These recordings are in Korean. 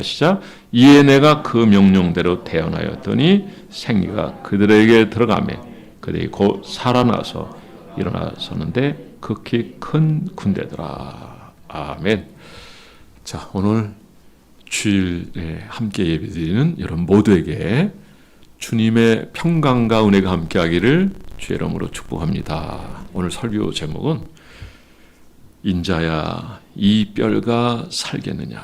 시작. 이에 내가 그 명령대로 태어나였더니 생기가 그들에게 들어가매 그들이 곧 살아나서 일어나서는데 극히 큰 군대더라. 아멘. 자, 오늘 주일에 함께 예배드리는 여러분 모두에게 주님의 평강과 은혜가 함께하기를 주의 이름으로 축복합니다. 오늘 설교 제목은 인자야 이 뼈가 살겠느냐.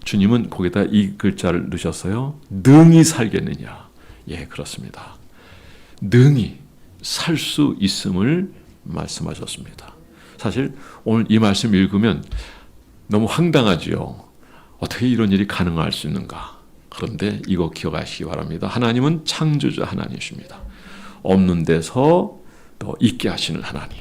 주님은 거기다 이 글자를 넣으셨어요. 능히 살겠느냐. 예, 그렇습니다. 능히 살 수 있음을 말씀하셨습니다. 사실 오늘 이 말씀 읽으면 너무 황당하지요. 어떻게 이런 일이 가능할 수 있는가. 그런데 이거 기억하시기 바랍니다. 하나님은 창조자 하나님이십니다. 없는 데서 또 있게 하시는 하나님,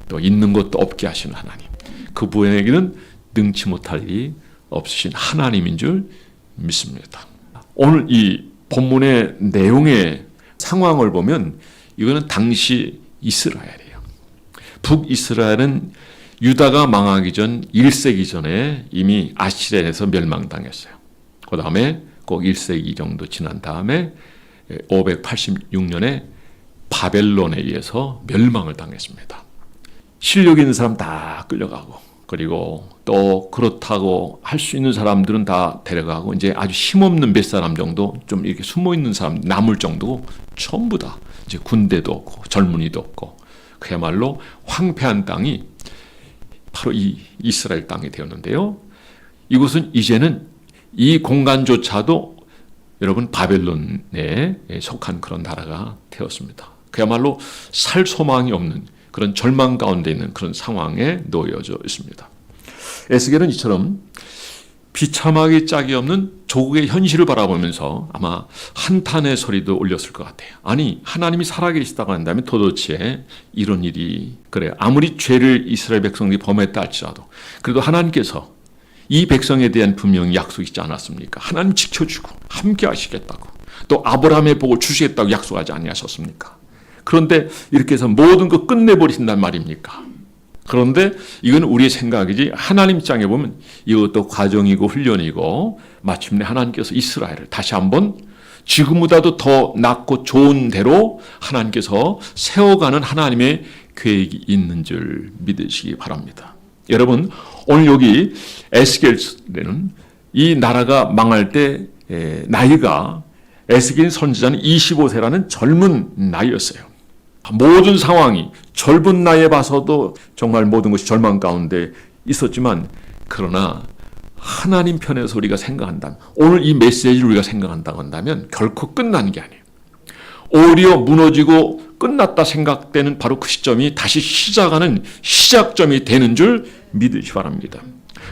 또 있는 것도 없게 하시는 하나님, 그분에게는 능치 못할 일이 없으신 하나님인 줄 믿습니다. 오늘 이 본문의 내용의 상황을 보면 이거는 당시 이스라엘이에요. 북이스라엘은 유다가 망하기 전 1세기 전에 이미 아시리아에서 멸망당했어요. 그 다음에 꼭 1세기 정도 지난 다음에 586년에 바벨론에 의해서 멸망을 당했습니다. 실력 있는 사람 다 끌려가고, 그리고 또 그렇다고 할 수 있는 사람들은 다 데려가고, 이제 아주 힘없는 몇 사람 정도 좀 이렇게 숨어 있는 사람 남을 정도고, 전부 다 이제 군대도 없고 젊은이도 없고, 그야말로 황폐한 땅이 바로 이 이스라엘 땅이 되었는데요. 이곳은 이제는 이 공간조차도 여러분 바벨론에 속한 그런 나라가 되었습니다. 그야말로 살 소망이 없는 그런 절망 가운데 있는 그런 상황에 놓여져 있습니다. 에스겔은 이처럼 비참하기 짝이 없는 조국의 현실을 바라보면서 아마 한탄의 소리도 올렸을 것 같아요. 아니, 하나님이 살아계시다고 한다면 도대체 이런 일이, 그래, 아무리 죄를 이스라엘 백성들이 범했다 할지라도 그래도 하나님께서 이 백성에 대한 분명히 약속이 있지 않았습니까? 하나님 지켜주고 함께 하시겠다고, 또 아브라함의 복을 주시겠다고 약속하지 아니하셨습니까? 그런데 이렇게 해서 모든 거 끝내버리신단 말입니까? 그런데 이건 우리의 생각이지 하나님 입장에 보면 이것도 과정이고 훈련이고, 마침내 하나님께서 이스라엘을 다시 한번 지금보다도 더 낫고 좋은 대로 하나님께서 세워가는 하나님의 계획이 있는 줄 믿으시기 바랍니다. 여러분, 오늘 여기 에스겔에는 이 나라가 망할 때 나이가, 에스겔 선지자는 25세라는 젊은 나이였어요. 모든 상황이 젊은 나이에 봐서도 정말 모든 것이 절망 가운데 있었지만, 그러나 하나님 편에서 우리가 생각한다면, 오늘 이 메시지를 우리가 생각한다고 한다면 결코 끝난 게 아니에요. 오히려 무너지고 끝났다 생각되는 바로 그 시점이 다시 시작하는 시작점이 되는 줄 믿으시기 바랍니다.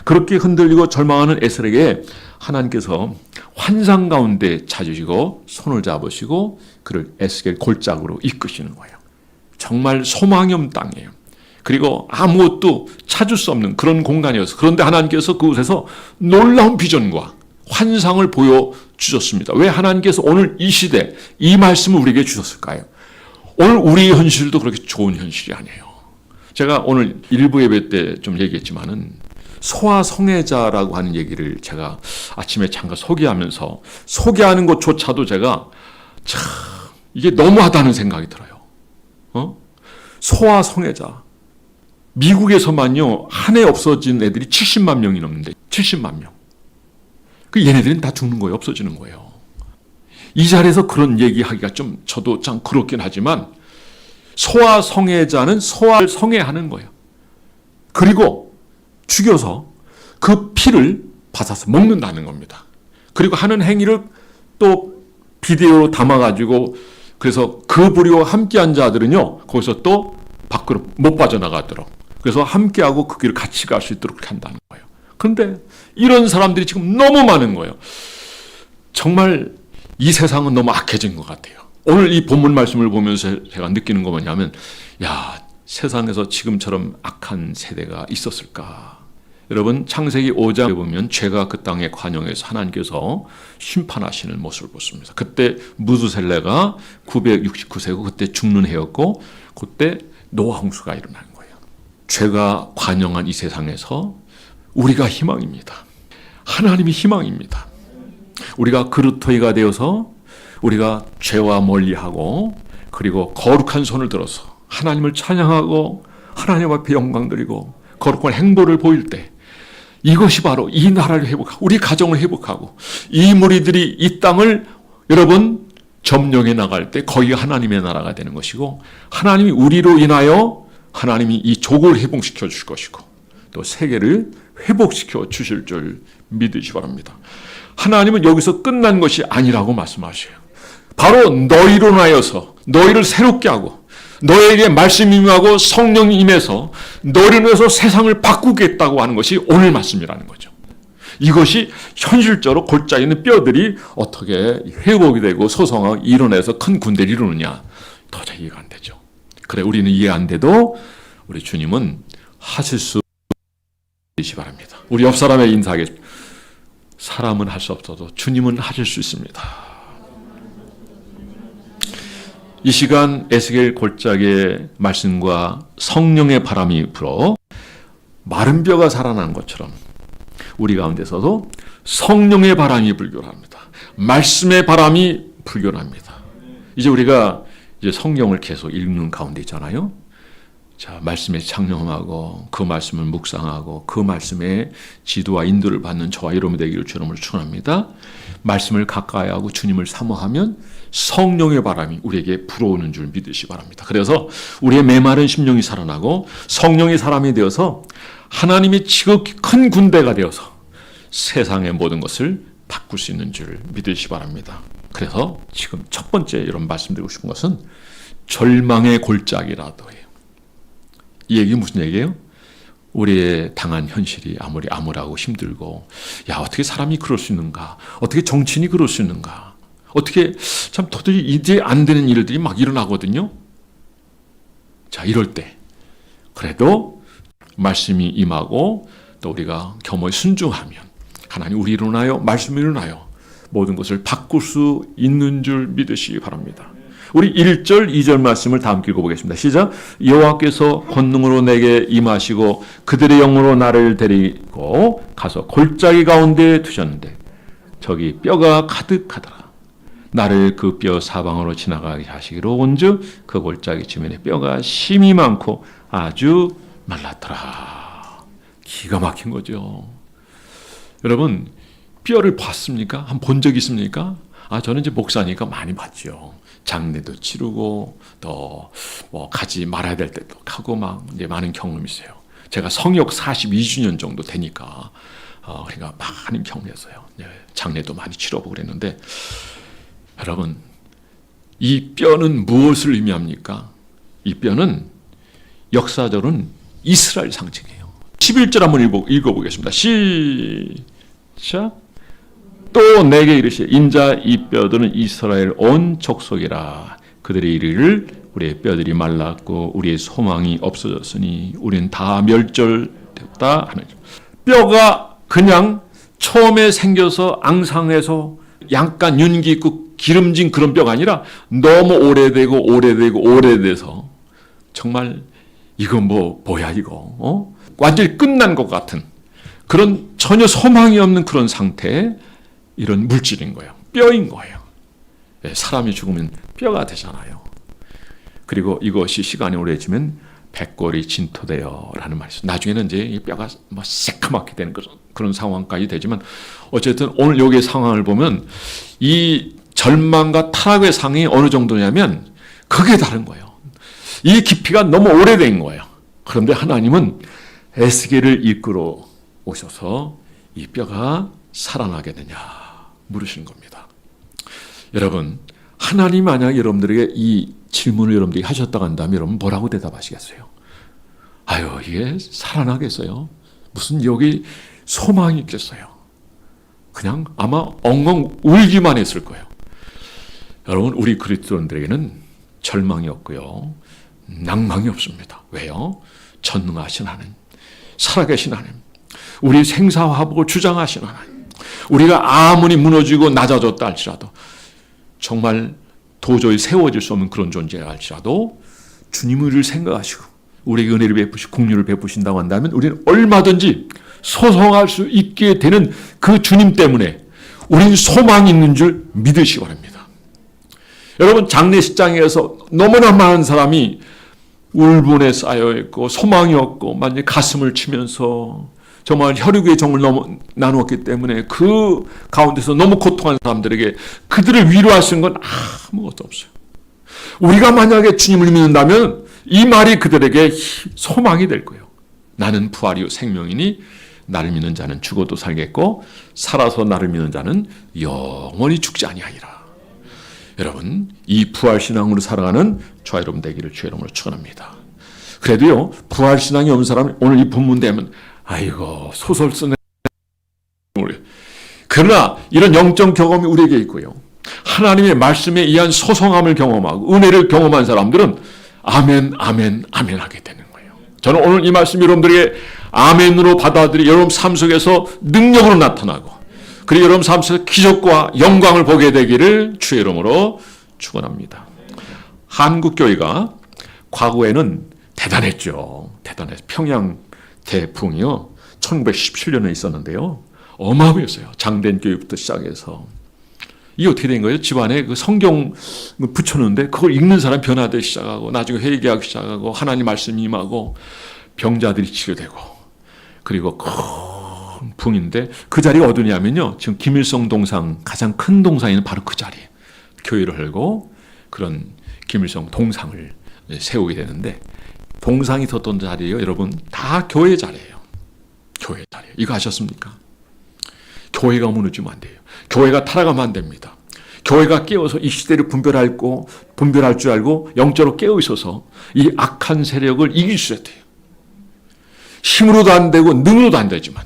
그렇게 흔들리고 절망하는 에스겔에게 하나님께서 환상 가운데 찾으시고 손을 잡으시고 그를 에스겔 골짜기로 이끄시는 거예요. 정말 소망이 없는 땅이에요. 그리고 아무것도 찾을 수 없는 그런 공간이어서, 그런데 하나님께서 그곳에서 놀라운 비전과 환상을 보여주셨습니다. 왜 하나님께서 오늘 이 시대 이 말씀을 우리에게 주셨을까요? 오늘 우리의 현실도 그렇게 좋은 현실이 아니에요. 제가 오늘 일부 예배 때 좀 얘기했지만은 소아성애자라고 하는 얘기를 제가 아침에 잠깐 소개하면서, 소개하는 것조차도 제가 참 이게 너무하다는 생각이 들어요. 소아성애자. 미국에서만요, 한 해 없어진 애들이 70만 명이 넘는데, 70만 명. 그 얘네들은 다 죽는 거예요. 없어지는 거예요. 이 자리에서 그런 얘기하기가 좀 저도 참 그렇긴 하지만, 소아성애자는 소아를 성애하는 거예요. 그리고 죽여서 그 피를 받아서 먹는다는 겁니다. 그리고 하는 행위를 또 비디오로 담아가지고, 그래서 그 부류와 함께한 자들은요, 거기서 또 밖으로 못 빠져나가도록, 그래서 함께하고 그 길을 같이 갈 수 있도록 그렇게 한다는 거예요. 그런데 이런 사람들이 지금 너무 많은 거예요. 정말 이 세상은 너무 악해진 것 같아요. 오늘 이 본문 말씀을 보면서 제가 느끼는 거 뭐냐면, 야, 세상에서 지금처럼 악한 세대가 있었을까? 여러분, 창세기 5장에 보면 죄가 그 땅에 관영해서 하나님께서 심판하시는 모습을 보습니다. 그때 무두셀레가 969세고 그때 죽는 해였고, 그때 노아 홍수가 일어난 거예요. 죄가 관영한 이 세상에서 우리가 희망입니다. 하나님이 희망입니다. 우리가 그루터기가 되어서 우리가 죄와 멀리하고 그리고 거룩한 손을 들어서 하나님을 찬양하고 하나님 앞에 영광 드리고 거룩한 행보를 보일 때 이것이 바로 이 나라를 회복하고 우리 가정을 회복하고 이 무리들이 이 땅을 여러분 점령해 나갈 때 거기 하나님의 나라가 되는 것이고 하나님이 우리로 인하여 하나님이 이 족을 회복시켜 주실 것이고 또 세계를 회복시켜 주실 줄 믿으시 바랍니다. 하나님은 여기서 끝난 것이 아니라고 말씀하셔요. 바로 너희로 인하여서 너희를 새롭게 하고 너에게 말씀이 임하고 성령이 임해서 너를 위해서 세상을 바꾸겠다고 하는 것이 오늘 말씀이라는 거죠. 이것이 현실적으로 골짜기 있는 뼈들이 어떻게 회복이 되고 소성하고 일어나서 큰 군대를 이루느냐 도저히 이해가 안 되죠. 그래 우리는 이해 안 돼도 우리 주님은 하실 수 있으시 바랍니다. 우리 옆 사람의 인사하겠습니다. 사람은 할 수 없어도 주님은 하실 수 있습니다. 이 시간 에스겔 골짜기의 말씀과 성령의 바람이 불어 마른 뼈가 살아난 것처럼 우리 가운데서도 성령의 바람이 불교합니다. 말씀의 바람이 불교합니다. 이제 우리가 이제 성경을 계속 읽는 가운데 있잖아요. 자, 말씀에 창념하고 그 말씀을 묵상하고 그 말씀에 지도와 인도를 받는 저와 여러분이 되기를 주님을 축원합니다. 말씀을 가까이 하고 주님을 사모하면 성령의 바람이 우리에게 불어오는 줄 믿으시 바랍니다. 그래서 우리의 메마른 심령이 살아나고 성령의 사람이 되어서 하나님이 지극히 큰 군대가 되어서 세상의 모든 것을 바꿀 수 있는 줄 믿으시 바랍니다. 그래서 지금 첫 번째 이런 말씀드리고 싶은 것은 절망의 골짜기라도 해요. 이 얘기 무슨 얘기예요? 우리의 당한 현실이 아무리 암울하고 힘들고 야 어떻게 사람이 그럴 수 있는가? 어떻게 정치인이 그럴 수 있는가? 어떻게 참 도저히 이제 안 되는 일들이 막 일어나거든요. 자 이럴 때 그래도 말씀이 임하고 또 우리가 겸허히 순종하면 하나님 우리로 인하여 말씀으로 인하여 모든 것을 바꿀 수 있는 줄 믿으시기 바랍니다. 우리 1절, 2절 말씀을 다 함께 읽어보겠습니다. 시작. 여호와께서 권능으로 내게 임하시고 그들의 영으로 나를 데리고 가서 골짜기 가운데 두셨는데 저기 뼈가 가득하더라. 나를 그 뼈 사방으로 지나가게 하시기로 온즉 그 골짜기 주변에 뼈가 심이 많고 아주 말랐더라. 기가 막힌 거죠. 여러분 뼈를 봤습니까? 한번 본 적 있습니까? 저는 이제 목사니까 많이 봤죠. 장례도 치르고 또 뭐 가지 말아야 될 때도 하고 막 이제 많은 경험이 있어요. 제가 성역 42주년 정도 되니까 그러니까 많은 경험했어요. 장례도 많이 치러보고 그랬는데 여러분 이 뼈는 무엇을 의미합니까? 이 뼈는 역사적으로는 이스라엘 상징이에요. 11절 한번 읽어보겠습니다. 시작. 또 내게 이르시되 인자 이 뼈들은 이스라엘 온 족속이라. 그들의 이르기를 우리의 뼈들이 말랐고 우리의 소망이 없어졌으니 우리는 다 멸절됐다 하는 뼈가 그냥 처음에 생겨서 앙상해서 약간 윤기 있고 기름진 그런 뼈가 아니라 너무 오래돼서 정말 이거 뭐야 이거 완전히 끝난 것 같은 그런 전혀 소망이 없는 그런 상태에 이런 물질인 거예요. 뼈인 거예요. 사람이 죽으면 뼈가 되잖아요. 그리고 이것이 시간이 오래지면 백골이 진토되어 라는 말이 있어요. 나중에는 이제 이 뼈가 새까맣게 되는 그런 상황까지 되지만 어쨌든 오늘 여기의 상황을 보면 이 절망과 타락의 상이 어느 정도냐면 그게 다른 거예요. 이 깊이가 너무 오래된 거예요. 그런데 하나님은 에스겔을 이끌어 오셔서 이 뼈가 살아나겠느냐 물으시는 겁니다. 여러분 하나님 만약 여러분들에게 이 질문을 여러분들이 하셨다고 한다면 여러분 뭐라고 대답하시겠어요? 이게 살아나겠어요? 무슨 여기 소망이 있겠어요? 그냥 아마 엉엉 울기만 했을 거예요. 여러분 우리 그리스도인들에게는 절망이 없고요. 낭망이 없습니다. 왜요? 전능하신 하나님, 살아계신 하나님, 우리 생사화복을 주장하신 하나님, 우리가 아무리 무너지고 낮아졌다 할지라도 정말 도저히 세워질 수 없는 그런 존재라 할지라도 주님을 생각하시고 우리에게 은혜를 베푸시고 긍휼을 베푸신다고 한다면 우리는 얼마든지 소송할 수 있게 되는 그 주님 때문에 우린 소망이 있는 줄 믿으시기 바랍니다. 여러분, 장례식장에서 너무나 많은 사람이 울분에 쌓여있고 소망이 없고 만약 가슴을 치면서 정말 혈육의 정을 나누었기 때문에 그 가운데서 너무 고통한 사람들에게 그들을 위로할 수 있는 건 아무것도 없어요. 우리가 만약에 주님을 믿는다면 이 말이 그들에게 소망이 될 거예요. 나는 부활이요 생명이니 나를 믿는 자는 죽어도 살겠고 살아서 나를 믿는 자는 영원히 죽지 아니하리라. 여러분, 이 부활신앙으로 살아가는 저와 여러분 되기를 주의 이름으로 축원합니다. 그래도요, 부활신앙이 없는 사람이 오늘 이 본문 되면 아이고 소설 쓰네. 그러나 이런 영적 경험이 우리에게 있고요, 하나님의 말씀에 의한 소성함을 경험하고 은혜를 경험한 사람들은 아멘 아멘 아멘 하게 되는 거예요. 저는 오늘 이 말씀 여러분들에게 아멘으로 받아들이 여러분 삶 속에서 능력으로 나타나고 그리고 여러분 삶 속에서 기적과 영광을 보게 되기를 주의 이름으로 축원합니다. 한국교회가 과거에는 대단했죠. 대단했어요. 평양 대풍이요 1917년에 있었는데요, 어마어마했어요. 장된 교육부터 시작해서 이게 어떻게 된 거예요? 집안에 그 성경 붙였는데 그걸 읽는 사람 변화되기 시작하고 나중에 회개하기 시작하고 하나님 말씀이 임하고 병자들이 치료되고, 그리고 큰 풍인데 그 자리가 어디냐면요, 지금 김일성 동상 가장 큰 동상이 바로 그 자리에 교회를 열고 그런 김일성 동상을 세우게 되는데, 동상이 섰던 자리예요. 여러분 다 교회 자리예요. 교회 자리예요. 이거 아셨습니까? 교회가 무너지면 안 돼요. 교회가 타락하면 안 됩니다. 교회가 깨어서 이 시대를 분별할 줄 알고 영적으로 깨어 있어서 이 악한 세력을 이길 수 있어야 돼요. 힘으로도 안 되고 능으로도 안 되지만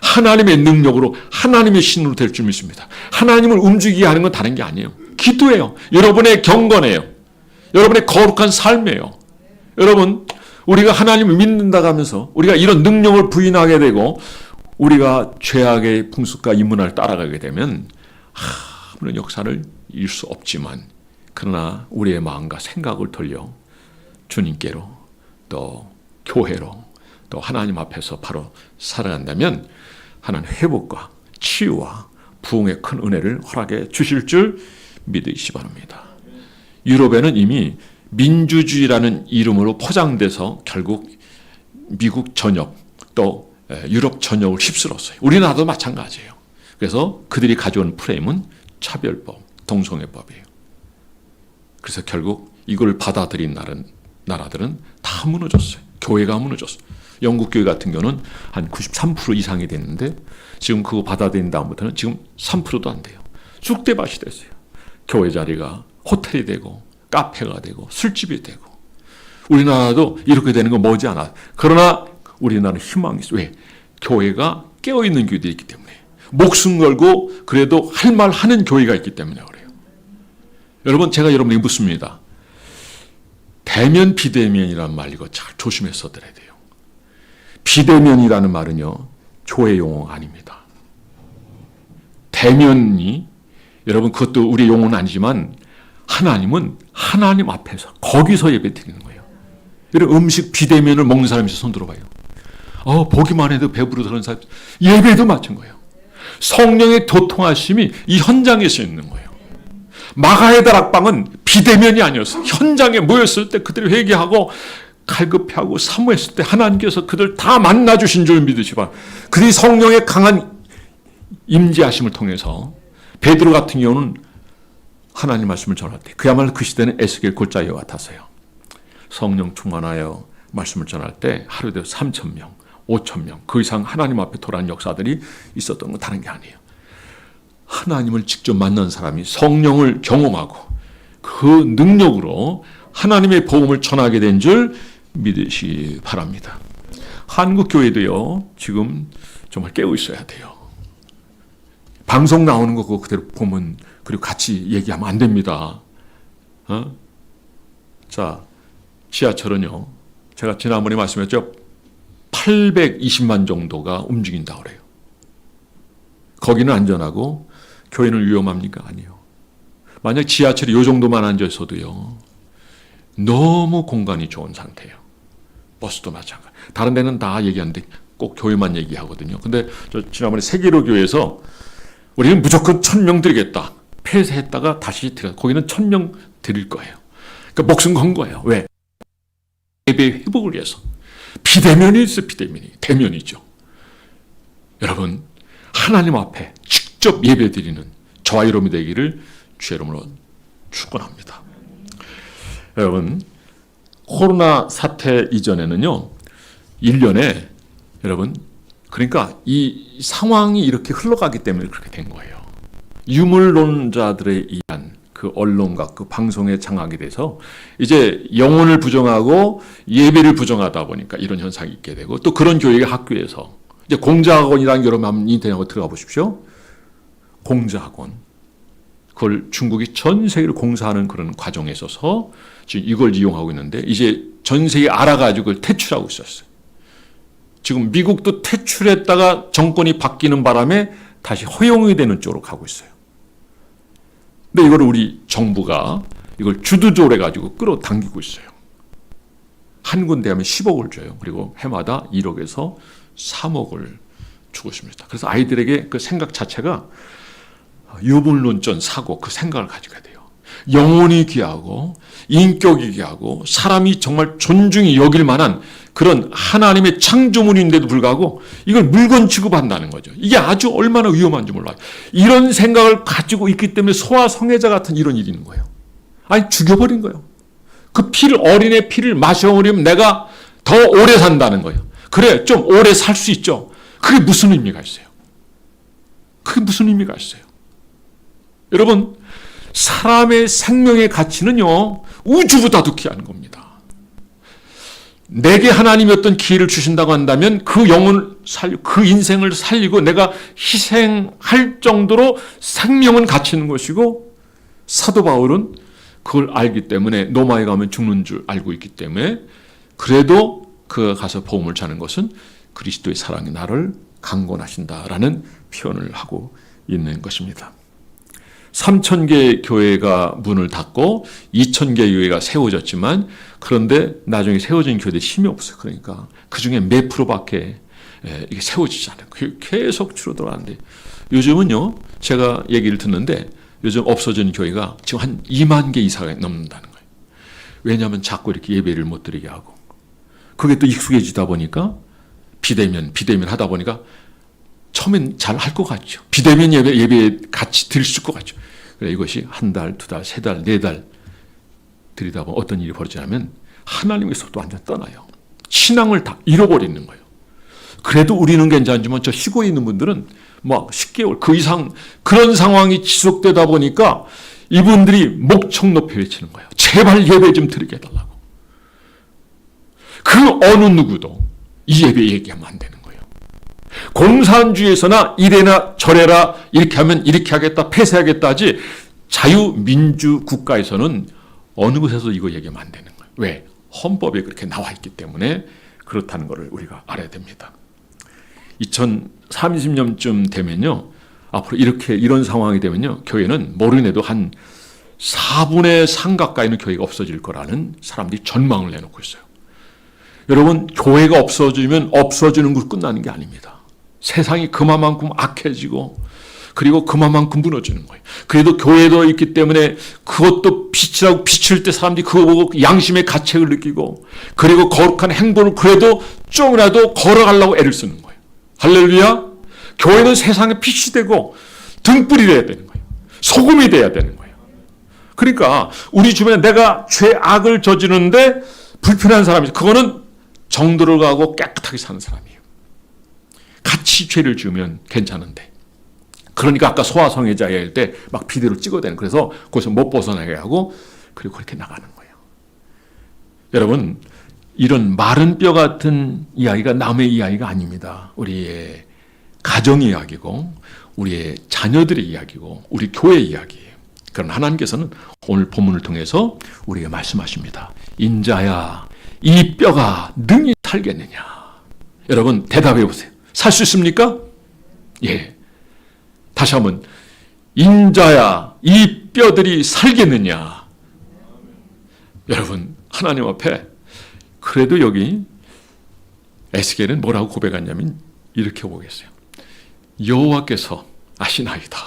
하나님의 능력으로 하나님의 신으로 될 줄 믿습니다. 하나님을 움직이게 하는 건 다른 게 아니에요. 기도예요. 여러분의 경건이에요. 여러분의 거룩한 삶이에요. 여러분, 우리가 하나님을 믿는다고 하면서 우리가 이런 능력을 부인하게 되고 우리가 죄악의 풍습과 이문화를 따라가게 되면 아무런 역사를 이룰 수 없지만, 그러나 우리의 마음과 생각을 돌려 주님께로 또 교회로 또 하나님 앞에서 바로 살아간다면 하나님 회복과 치유와 부흥의 큰 은혜를 허락해 주실 줄 믿으시기 바랍니다. 유럽에는 이미 민주주의라는 이름으로 포장돼서 결국 미국 전역 또 유럽 전역을 휩쓸었어요. 우리나라도 마찬가지예요. 그래서 그들이 가져온 프레임은 차별법, 동성애법이에요. 그래서 결국 이걸 받아들인 나라들은 다 무너졌어요. 교회가 무너졌어요. 영국 교회 같은 경우는 한 93% 이상이 됐는데 지금 그거 받아들인 다음부터는 지금 3%도 안 돼요. 쑥대밭이 됐어요. 교회 자리가 호텔이 되고 카페가 되고 술집이 되고, 우리나라도 이렇게 되는 거 머지않아. 그러나 우리나라는 희망이 있어요. 왜? 교회가 깨어있는 교회들이 있기 때문에, 목숨 걸고 그래도 할 말 하는 교회가 있기 때문에 그래요. 여러분, 제가 여러분에게 묻습니다. 대면 비대면이라는 말 이거 잘 조심해서 들어야 돼요. 비대면이라는 말은요 교회 용어가 아닙니다. 대면이, 여러분 그것도 우리 용어는 아니지만 하나님은 하나님 앞에서 거기서 예배 드리는 거예요. 이런 음식 비대면을 먹는 사람이 있어 손 들어봐요. 보기만 해도 배부르다 그런 사람. 예배도 마찬 거예요. 성령의 교통하심이 이 현장에서 있는 거예요. 마가의 다락방은 비대면이 아니었어요. 현장에 모였을 때 그들이 회개하고 갈급해하고 사모했을 때 하나님께서 그들 다 만나주신 줄 믿으시바. 그들이 성령의 강한 임재하심을 통해서, 베드로 같은 경우는 하나님 말씀을 전할 때 그야말로 그 시대는 에스겔 골짜기와 같았어요. 성령 충만하여 말씀을 전할 때 하루에도 3,000명, 5,000명 그 이상 하나님 앞에 돌아가는 역사들이 있었던 건 다른 게 아니에요. 하나님을 직접 만난 사람이 성령을 경험하고 그 능력으로 하나님의 복음을 전하게 된 줄 믿으시기 바랍니다. 한국 교회도요 지금 정말 깨어 있어야 돼요. 방송 나오는 거 그거 그대로 보면 그리고 같이 얘기하면 안 됩니다. 자, 지하철은요 제가 지난번에 말씀했죠, 820만 정도가 움직인다 그래요. 거기는 안전하고 교회는 위험합니까? 아니요. 만약 지하철이 이 정도만 앉아 있어도요 너무 공간이 좋은 상태예요. 버스도 마찬가지. 다른 데는 다 얘기하는데 꼭 교회만 얘기하거든요. 근데 저 지난번에 세계로 교회에서 우리는 무조건 1,000명 드리겠다. 폐쇄했다가 다시 드려. 거기는 1,000명 드릴 거예요. 그러니까 목숨 건 거예요. 왜? 예배 회복을 위해서. 비대면이 있어요. 비대면이. 대면이죠. 여러분, 하나님 앞에 직접 예배 드리는 저와 여러분이 되기를 주의 이름으로 축원합니다. 여러분, 코로나 사태 이전에는요, 1년에 여러분, 그러니까 이 상황이 이렇게 흘러가기 때문에 그렇게 된 거예요. 유물론자들에 의한 그 언론과 그 방송에 장악이 돼서 이제 영혼을 부정하고 예배를 부정하다 보니까 이런 현상이 있게 되고, 또 그런 교육의 학교에서 이제 공자학원이라는 여러분 한번 인터넷에 들어가 보십시오. 공자학원. 그걸 중국이 전 세계를 공사하는 그런 과정에 있어서 지금 이걸 이용하고 있는데, 이제 전 세계 알아가지고 그걸 퇴출하고 있었어요. 지금 미국도 퇴출했다가 정권이 바뀌는 바람에 다시 허용이 되는 쪽으로 가고 있어요. 근데 이걸 우리 정부가 이걸 주도조래 가지고 끌어당기고 있어요. 한 군데 하면 10억을 줘요. 그리고 해마다 1억에서 3억을 주고 있습니다. 그래서 아이들에게 그 생각 자체가 유물론전 사고, 그 생각을 가지게 돼요. 영혼이 귀하고 인격이 귀하고 사람이 정말 존중이 여길 만한 그런 하나님의 창조물인데도 불구하고 이걸 물건 취급한다는 거죠. 이게 아주 얼마나 위험한지 몰라요. 이런 생각을 가지고 있기 때문에 소아성애자 같은 이런 일이 있는 거예요. 아니, 죽여버린 거예요. 그 피를, 어린애 피를 마셔버리면 내가 더 오래 산다는 거예요. 그래, 좀 오래 살 수 있죠. 그게 무슨 의미가 있어요? 그게 무슨 의미가 있어요? 여러분, 사람의 생명의 가치는요, 우주보다도 귀한 겁니다. 내게 하나님이 어떤 기회를 주신다고 한다면 그 영혼을 살리고 그 인생을 살리고 내가 희생할 정도로 생명은 가치 있는 것이고, 사도 바울은 그걸 알기 때문에 로마에 가면 죽는 줄 알고 있기 때문에 그래도 그가 가서 복음을 전하는 것은 그리스도의 사랑이 나를 강권하신다라는 표현을 하고 있는 것입니다. 3,000개 교회가 문을 닫고 2,000개 교회가 세워졌지만, 그런데 나중에 세워진 교회들이 힘이 없어요. 그러니까 그 중에 몇 프로밖에 이게 세워지지 않아요. 계속 줄어들어가는데, 요즘은요, 제가 얘기를 듣는데 요즘 없어진 교회가 지금 한 2만 개 이상이 넘는다는 거예요. 왜냐하면 자꾸 이렇게 예배를 못 드리게 하고, 그게 또 익숙해지다 보니까 비대면 하다 보니까 처음엔 잘 할 것 같죠. 비대면 예배에 같이 드릴 것 같죠. 그래, 이것이 한 달, 두 달, 세 달, 네 달 드리다 보면 어떤 일이 벌어지냐면 하나님에서도 완전 떠나요. 신앙을 다 잃어버리는 거예요. 그래도 우리는 괜찮지만 저 시골에 있는 분들은 막 10개월, 그 이상 그런 상황이 지속되다 보니까 이분들이 목청 높이 외치는 거예요. 제발 예배 좀 드리게 해달라고. 그 어느 누구도 이 예배 얘기하면 안 되는 거예요. 공산주의에서나 이래나 저래라 이렇게 하면 이렇게 하겠다, 폐쇄하겠다 하지, 자유민주 국가에서는 어느 곳에서 이거 얘기하면 안 되는 거예요. 왜? 헌법에 그렇게 나와 있기 때문에 그렇다는 것을 우리가 알아야 됩니다. 2030년쯤 되면요, 앞으로 이런 상황이 되면요, 교회는 모르는 애도 한 4분의 3 가까이는 교회가 없어질 거라는 사람들이 전망을 내놓고 있어요. 여러분, 교회가 없어지면 없어지는 걸 끝나는 게 아닙니다. 세상이 그만큼 악해지고 그리고 그만큼 무너지는 거예요. 그래도 교회도 있기 때문에 그것도 빛이라고 비칠 때 사람들이 그거 보고 양심의 가책을 느끼고, 그리고 거룩한 행동을 그래도 좀이라도 걸어가려고 애를 쓰는 거예요. 할렐루야. 교회는 세상의 빛이 되고 등불이 돼야 되는 거예요. 소금이 돼야 되는 거예요. 그러니까 우리 주변에 내가 죄악을 저지르는데 불편한 사람이, 그거는 정도를 가고 깨끗하게 사는 사람이에요. 같이 죄를 지으면 괜찮은데, 그러니까 아까 소아성애자 할 때 막 비디오를 찍어대는, 그래서 거기서 못 벗어나게 하고 그리고 그렇게 나가는 거예요. 여러분, 이런 마른 뼈 같은 이야기가 남의 이야기가 아닙니다. 우리의 가정 이야기고 우리의 자녀들의 이야기고 우리 교회 이야기예요. 그러나 하나님께서는 오늘 본문을 통해서 우리에게 말씀하십니다. 인자야, 이 뼈가 능히 살겠느냐? 여러분, 대답해 보세요. 살 수 있습니까? 예. 다시 한번, 인자야, 이 뼈들이 살겠느냐? 여러분, 하나님 앞에 그래도 여기 에스겔은 뭐라고 고백하냐면 이렇게 보겠어요. 여호와께서 아시나이다.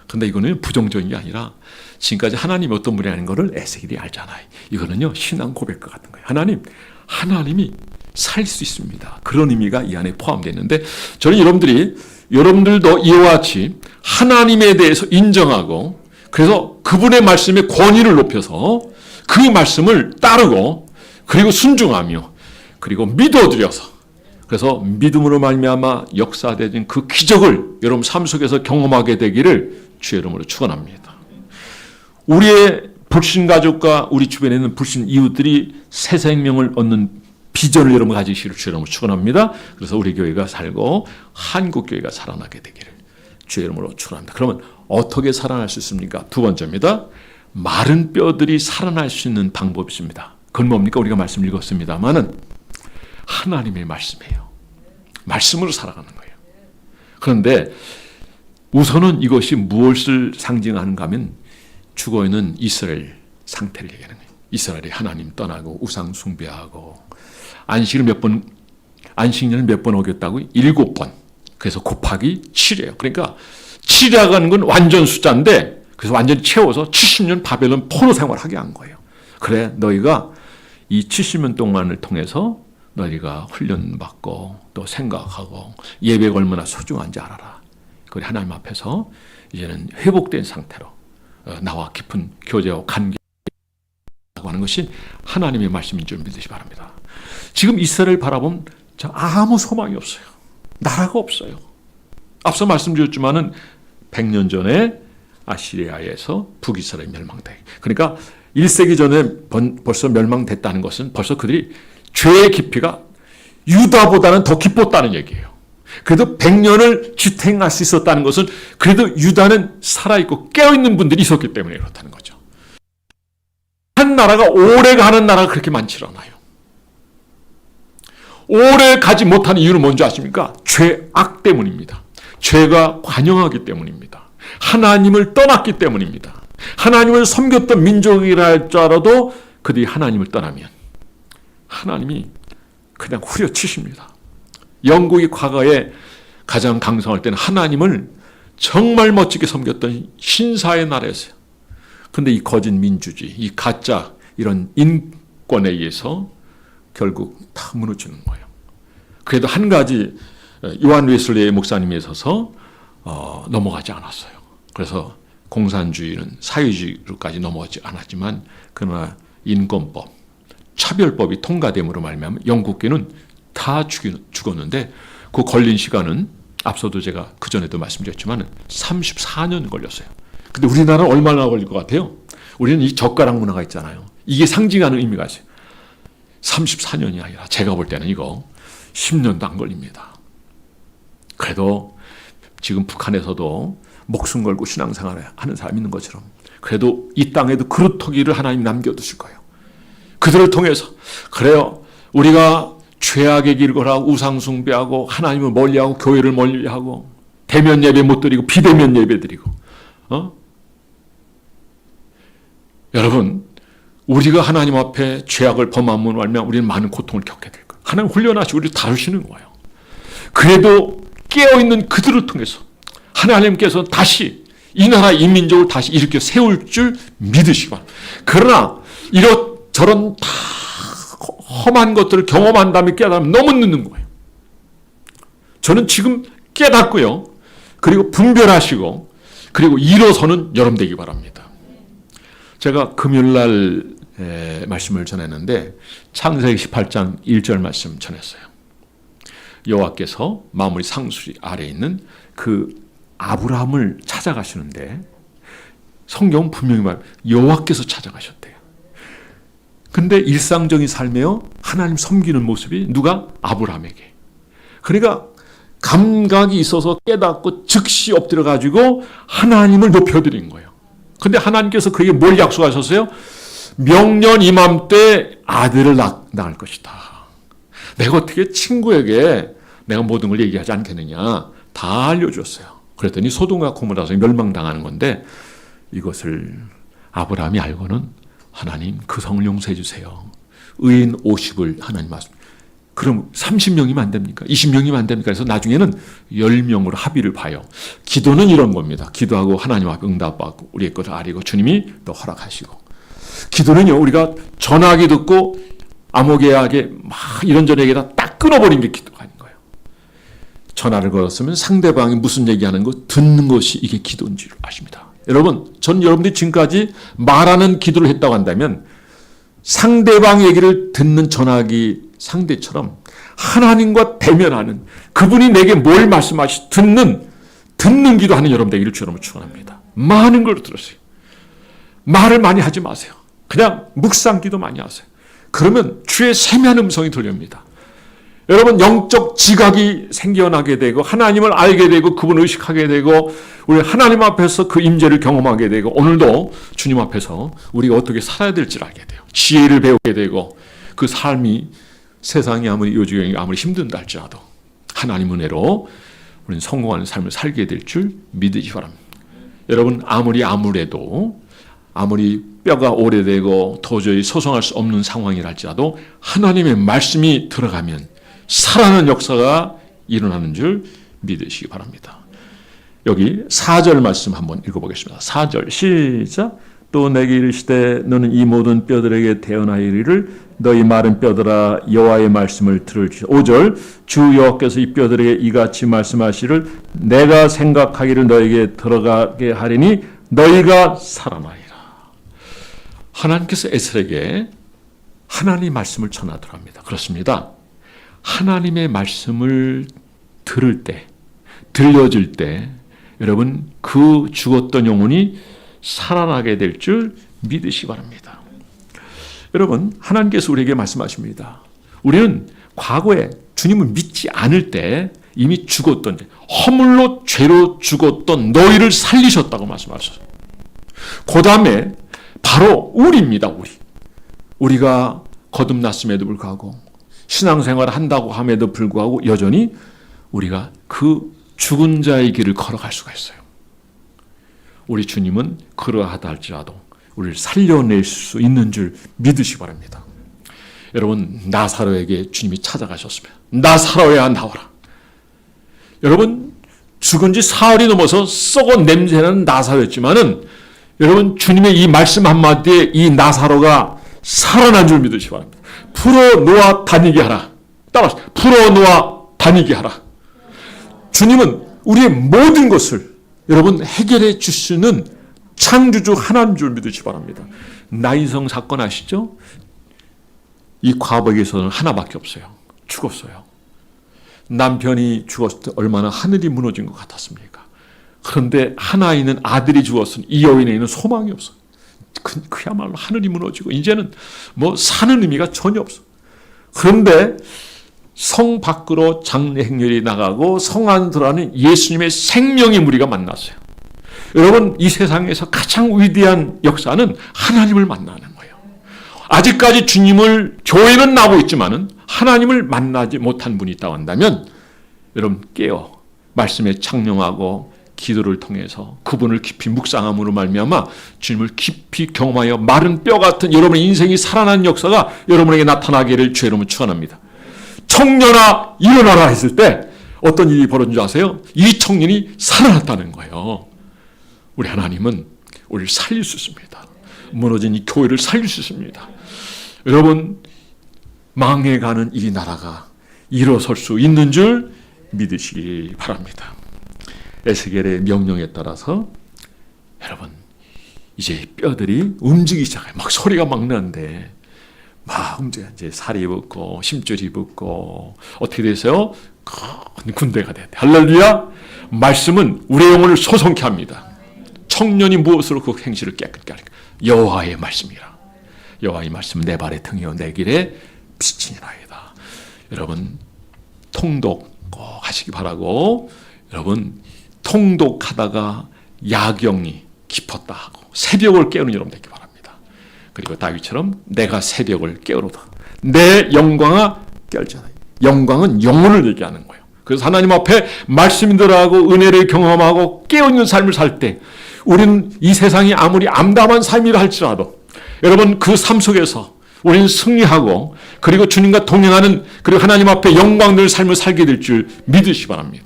근데 이거는 부정적인 게 아니라 지금까지 하나님이 어떤 분이라는 것을 에스겔이 알잖아요. 이거는요 신앙 고백과 같은 거예요. 하나님이 살 수 있습니다. 그런 의미가 이 안에 포함되어 있는데 저는 여러분들도 이와 같이 하나님에 대해서 인정하고 그래서 그분의 말씀의 권위를 높여서 그 말씀을 따르고 그리고 순종하며 그리고 믿어드려서 그래서 믿음으로 말미암아 역사되는 그 기적을 여러분 삶 속에서 경험하게 되기를 주의 이름으로 축원합니다. 우리의 불신 가족과 우리 주변에 있는 불신 이웃들이 새 생명을 얻는 비전을 여러분 가지시기를 주의 이름으로 축원합니다. 그래서 우리 교회가 살고 한국 교회가 살아나게 되기를 주의 이름으로 축원합니다. 그러면 어떻게 살아날 수 있습니까? 두 번째입니다. 마른 뼈들이 살아날 수 있는 방법이 있습니다. 그건 뭡니까? 우리가 말씀 읽었습니다만은 하나님의 말씀이에요. 말씀으로 살아가는 거예요. 그런데 우선은 이것이 무엇을 상징하는가 하면 죽어있는 이스라엘 상태를 얘기하는 거예요. 이스라엘이 하나님 떠나고 우상 숭배하고 안식년을 몇 번 어겼다고? 7번. 그래서 곱하기 7이에요. 그러니까 7이라고 하는 건 완전 숫자인데 그래서 완전히 채워서 70년 바벨론 포로 생활을 하게 한 거예요. 그래 너희가 이 70년 동안을 통해서 너희가 훈련받고 또 생각하고 예배가 얼마나 소중한지 알아라. 그리고 하나님 앞에서 이제는 회복된 상태로 나와 깊은 교제와 관계라고 하는 것이 하나님의 말씀인 줄 믿으시기 바랍니다. 지금 이스라엘 바라보면 아무 소망이 없어요. 나라가 없어요. 앞서 말씀드렸지만은 100년 전에 아시리아에서 북이스라엘 멸망돼. 그러니까 1세기 전에 벌써 멸망됐다는 것은 벌써 그들이 죄의 깊이가 유다보다는 더 깊었다는 얘기예요. 그래도 100년을 지탱할 수 있었다는 것은 그래도 유다는 살아있고 깨어있는 분들이 있었기 때문에 그렇다는 거죠. 한 나라가 오래 가는 나라가 그렇게 많지 않아요. 오래 가지 못하는 이유는 뭔지 아십니까? 죄악 때문입니다. 죄가 관영하기 때문입니다. 하나님을 떠났기 때문입니다. 하나님을 섬겼던 민족이라 할지라도 그들이 하나님을 떠나면 하나님이 그냥 후려치십니다. 영국이 과거에 가장 강성할 때는 하나님을 정말 멋지게 섬겼던 신사의 나라였어요. 그런데 이 거짓 민주주의, 이 가짜 이런 인권에 의해서 결국 다 무너지는 거예요. 그래도 한 가지 요한 웨슬리 목사님에 있어서 넘어가지 않았어요. 그래서 공산주의는 사회주의로까지 넘어가지 않았지만 그러나 인권법, 차별법이 통과됨으로 말미암아 영국계는 다 죽었는데 그 걸린 시간은 앞서도 제가 그전에도 말씀드렸지만 34년 걸렸어요. 근데 우리나라는 얼마나 걸릴 것 같아요? 우리는 이 젓가락 문화가 있잖아요. 이게 상징하는 의미가 있어요. 34년이 아니라 제가 볼 때는 이거 10년도 안 걸립니다. 그래도 지금 북한에서도 목숨 걸고 신앙생활을 하는 사람이 있는 것처럼 그래도 이 땅에도 그루터기를 하나님 남겨두실 거예요. 그들을 통해서 그래요. 우리가 죄악의 길을 걸어가고 우상 숭배하고 하나님을 멀리하고 교회를 멀리하고 대면 예배 못 드리고 비대면 예배 드리고 여러분 우리가 하나님 앞에 죄악을 범함으로 알면 우리는 많은 고통을 겪게 될 거예요. 하나님 훈련하시고 우리를 다루시는 거예요. 그래도 깨어있는 그들을 통해서 하나님께서 다시 이 나라 이 민족을 다시 일으켜 세울 줄 믿으시기 바랍니다. 그러나 이런저런 다 험한 것들을 경험한 다음에 깨달으면 너무 늦는 거예요. 저는 지금 깨닫고요. 그리고 분별하시고 그리고 일어서는 여러분 되기 바랍니다. 제가 금요일날 말씀을 전했는데 창세기 18장 1절 말씀 전했어요. 여호와께서 마무리 상수리 아래에 있는 그 아브라함을 찾아가시는데 성경은 분명히 여호와께서 찾아가셨대요. 근데 일상적인 삶에요 하나님 섬기는 모습이 누가? 아브라함에게. 그러니까 감각이 있어서 깨닫고 즉시 엎드려 가지고 하나님을 높여드린 거예요. 근데 하나님께서 그에게 뭘 약속하셨어요? 명년 이맘때 아들을 낳을 것이다. 내가 어떻게 친구에게 내가 모든 걸 얘기하지 않겠느냐. 다 알려줬어요. 그랬더니 소돔과 고모라서 멸망당하는 건데 이것을 아브라함이 알고는 하나님 그 성을 용서해 주세요. 의인 50을 하나님 말씀. 그럼 30명이면 안 됩니까? 20명이면 안 됩니까? 그래서 나중에는 10명으로 합의를 봐요. 기도는 이런 겁니다. 기도하고 하나님 앞에 응답받고 우리의 것을 아리고 주님이 또 허락하시고. 기도는요, 우리가 전화기 듣고 암호계약에 막 이런저런 얘기다 딱 끊어버린 게 기도가 아닌 거예요. 전화를 걸었으면 상대방이 무슨 얘기하는 거 듣는 것이 이게 기도인 줄 아십니다. 여러분, 전 여러분들이 지금까지 말하는 기도를 했다고 한다면 상대방 얘기를 듣는 전화기 상대처럼 하나님과 대면하는, 그분이 내게 뭘 말씀하시 듣는 기도하는 여러분 되기를 주로 축원합니다. 많은 걸 들으세요. 말을 많이 하지 마세요. 그냥 묵상 기도 많이 하세요. 그러면 주의 세미한 음성이 들립니다. 여러분, 영적 지각이 생겨나게 되고 하나님을 알게 되고 그분을 의식하게 되고 우리 하나님 앞에서 그 임재를 경험하게 되고 오늘도 주님 앞에서 우리가 어떻게 살아야 될지를 알게 돼요. 지혜를 배우게 되고 그 삶이 세상이 아무리 요지경이 아무리 힘든다 할지라도 하나님 은혜로 우리는 성공하는 삶을 살게 될 줄 믿으시기 바랍니다. 여러분, 아무래도 아무리 뼈가 오래되고 도저히 소송할 수 없는 상황이라 할지라도 하나님의 말씀이 들어가면 살아나는 역사가 일어나는 줄 믿으시기 바랍니다. 여기 4절 말씀 한번 읽어보겠습니다. 4절 시작. 또 내게 이르시되 너는 이 모든 뼈들에게 태어나이리를 너희 마른 뼈들아 여호와의 말씀을 들을지어다. 5절 주 여호와께서 이 뼈들에게 이같이 말씀하시를 내가 생각하기를 너에게 들어가게 하리니 너희가 살아나리라. 하나님께서 에스겔에게 하나님의 말씀을 전하더라 합니다. 그렇습니다. 하나님의 말씀을 들을 때, 들려줄 때 여러분 그 죽었던 영혼이 살아나게 될 줄 믿으시기 바랍니다. 여러분, 하나님께서 우리에게 말씀하십니다. 우리는 과거에 주님을 믿지 않을 때 이미 죽었던, 허물로 죄로 죽었던 너희를 살리셨다고 말씀하셨어요. 그 다음에 바로 우리입니다. 우리가 거듭났음에도 불구하고 신앙생활을 한다고 함에도 불구하고 여전히 우리가 그 죽은 자의 길을 걸어갈 수가 있어요. 우리 주님은 그러하다 할지라도 우리를 살려낼 수 있는 줄 믿으시기 바랍니다. 여러분, 나사로에게 주님이 찾아가셨습니다. 나사로야 나와라. 여러분, 죽은 지 사흘이 넘어서 썩어 냄새나는 나사로였지만은 여러분, 주님의 이 말씀 한마디에 이 나사로가 살아난 줄 믿으시기 바랍니다. 풀어놓아 다니게 하라. 따라서 풀어놓아 다니게 하라. 주님은 우리의 모든 것을 여러분 해결해 주시는 창조주 하나님 줄 믿으시기 바랍니다. 나인성 사건 아시죠? 이 과거에서는 하나밖에 없어요. 죽었어요. 남편이 죽었을 때 얼마나 하늘이 무너진 것 같았습니까? 그런데 하나 있는 아들이 죽었으니 이 여인에는 소망이 없어요. 그야말로 하늘이 무너지고 이제는 뭐 사는 의미가 전혀 없어. 그런데 성 밖으로 장례 행렬이 나가고 성 안으로 들어가는 예수님의 생명의 무리가 만났어요. 여러분, 이 세상에서 가장 위대한 역사는 하나님을 만나는 거예요. 아직까지 주님을 교회는 나오고 있지만은 하나님을 만나지 못한 분이 있다고 한다면 여러분 깨어 말씀에 창념하고 기도를 통해서 그분을 깊이 묵상함으로 말미암아 주님을 깊이 경험하여 마른 뼈 같은 여러분의 인생이 살아나는 역사가 여러분에게 나타나기를 주의 이름으로 축원합니다. 청년아 일어나라 했을 때 어떤 일이 벌어진 줄 아세요? 이 청년이 살아났다는 거예요. 우리 하나님은 우리를 살릴 수 있습니다. 무너진 이 교회를 살릴 수 있습니다. 여러분, 망해가는 이 나라가 일어설 수 있는 줄 믿으시기 바랍니다. 에스겔의 명령에 따라서 여러분 이제 뼈들이 움직이기 시작해요. 막 소리가 막 나는데 막 이제 살이 붙고 심줄이 붙고 어떻게 되세요? 큰 군대가 돼야 돼. 할렐루야! 말씀은 우리의 영혼을 소성케 합니다. 청년이 무엇으로 그 행실을 깨끗게 하리까? 여호와의 말씀이라. 여호와의 말씀은 내 발의 등이요 내 길에 빛이니라이다. 여러분 통독 꼭 하시기 바라고, 여러분 통독하다가 야경이 깊었다 하고 새벽을 깨우는 여러분 되기 바랍니다. 그리고 다윗처럼 내가 새벽을 깨우노다. 내 영광아 깨울지어다. 영광은 영혼을 얘기하는 거예요. 그래서 하나님 앞에 말씀이 들어가고 은혜를 경험하고 깨어있는 삶을 살 때 우리는 이 세상이 아무리 암담한 삶이라 할지라도 여러분 그 삶 속에서 우리는 승리하고 그리고 주님과 동행하는 그리고 하나님 앞에 영광될 삶을 살게 될 줄 믿으시기 바랍니다.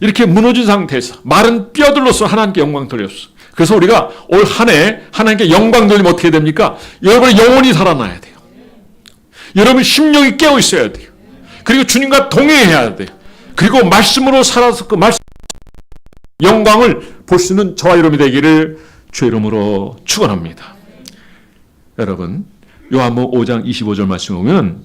이렇게 무너진 상태에서 마른 뼈들로서 하나님께 영광 돌렸어. 그래서 우리가 올 한 해 하나님께 영광 돌리면 어떻게 됩니까? 여러분의 영혼이 살아나야 돼요. 여러분 심령이 깨어 있어야 돼요. 그리고 주님과 동행해야 돼요. 그리고 말씀으로 살아서 그 말씀 영광을 볼 수 있는 저와 여러분이 되기를 주의 이름으로 축원합니다. 여러분 요한복음 5장 25절 말씀 보면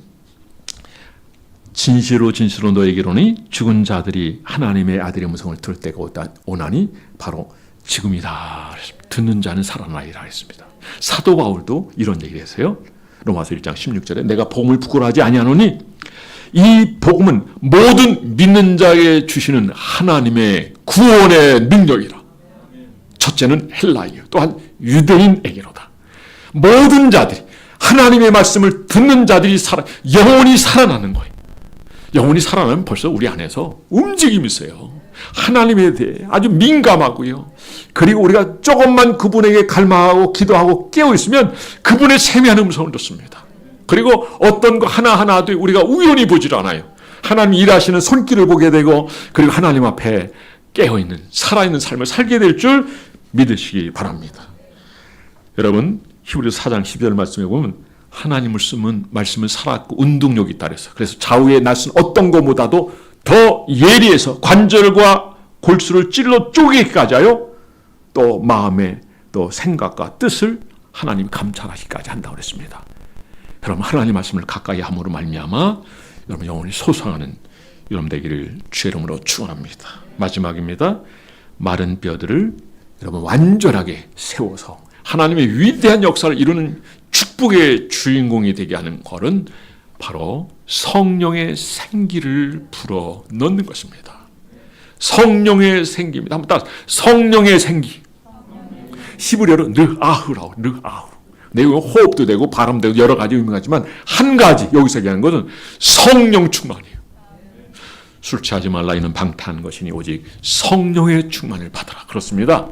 진실로 진실로 너에게로니 죽은 자들이 하나님의 아들의 음성을 들을 때가 오나니 바로 지금이다. 듣는 자는 살아나리라 했습니다. 사도 바울도 이런 얘기를 했어요. 로마서 1장 16절에 내가 복음을 부끄러워하지 아니하노니 이 복음은 모든 믿는 자에게 주시는 하나님의 구원의 능력이라. 첫째는 헬라이요 또한 유대인에게로다. 모든 자들이 하나님의 말씀을 듣는 자들이 영혼이 살아나는 거예요. 영혼이 살아나면 벌써 우리 안에서 움직임이 있어요. 하나님에 대해 아주 민감하고요. 그리고 우리가 조금만 그분에게 갈망하고 기도하고 깨어있으면 그분의 세미한 음성을 듣습니다. 그리고 어떤 거 하나하나도 우리가 우연히 보질 않아요. 하나님 일하시는 손길을 보게 되고 그리고 하나님 앞에 깨어있는 살아있는 삶을 살게 될 줄 믿으시기 바랍니다. 여러분 히브리서 4장 12절 말씀에 보면 하나님을 쓰면 말씀은 살았고 운동력이 있다 그래서 그래서 좌우의 낯은 어떤 것보다도 더 예리해서 관절과 골수를 찔러 쪼개기까지 하여 또 마음의 또 생각과 뜻을 하나님 감찰하기까지 한다고 그랬습니다. 여러분 하나님 말씀을 가까이 함으로 말미암아 여러분 영혼이 소성하는 여러분 되기를 주의 이름으로 축원합니다. 마지막입니다. 마른 뼈들을 여러분 완전하게 세워서 하나님의 위대한 역사를 이루는 축복의 주인공이 되게 하는 것은 바로 성령의 생기를 불어 넣는 것입니다. 성령의 생기입니다. 한번 따라 성령의 생기. 히브리어로 르아흐라고 르아흐. 내용은 호흡도 되고 바람도 되고 여러 가지 의미가 있지만 한 가지 여기서 얘기하는 것은 성령 충만이에요. 술 취하지 말라 이는 방탕한 것이니 오직 성령의 충만을 받아라. 그렇습니다.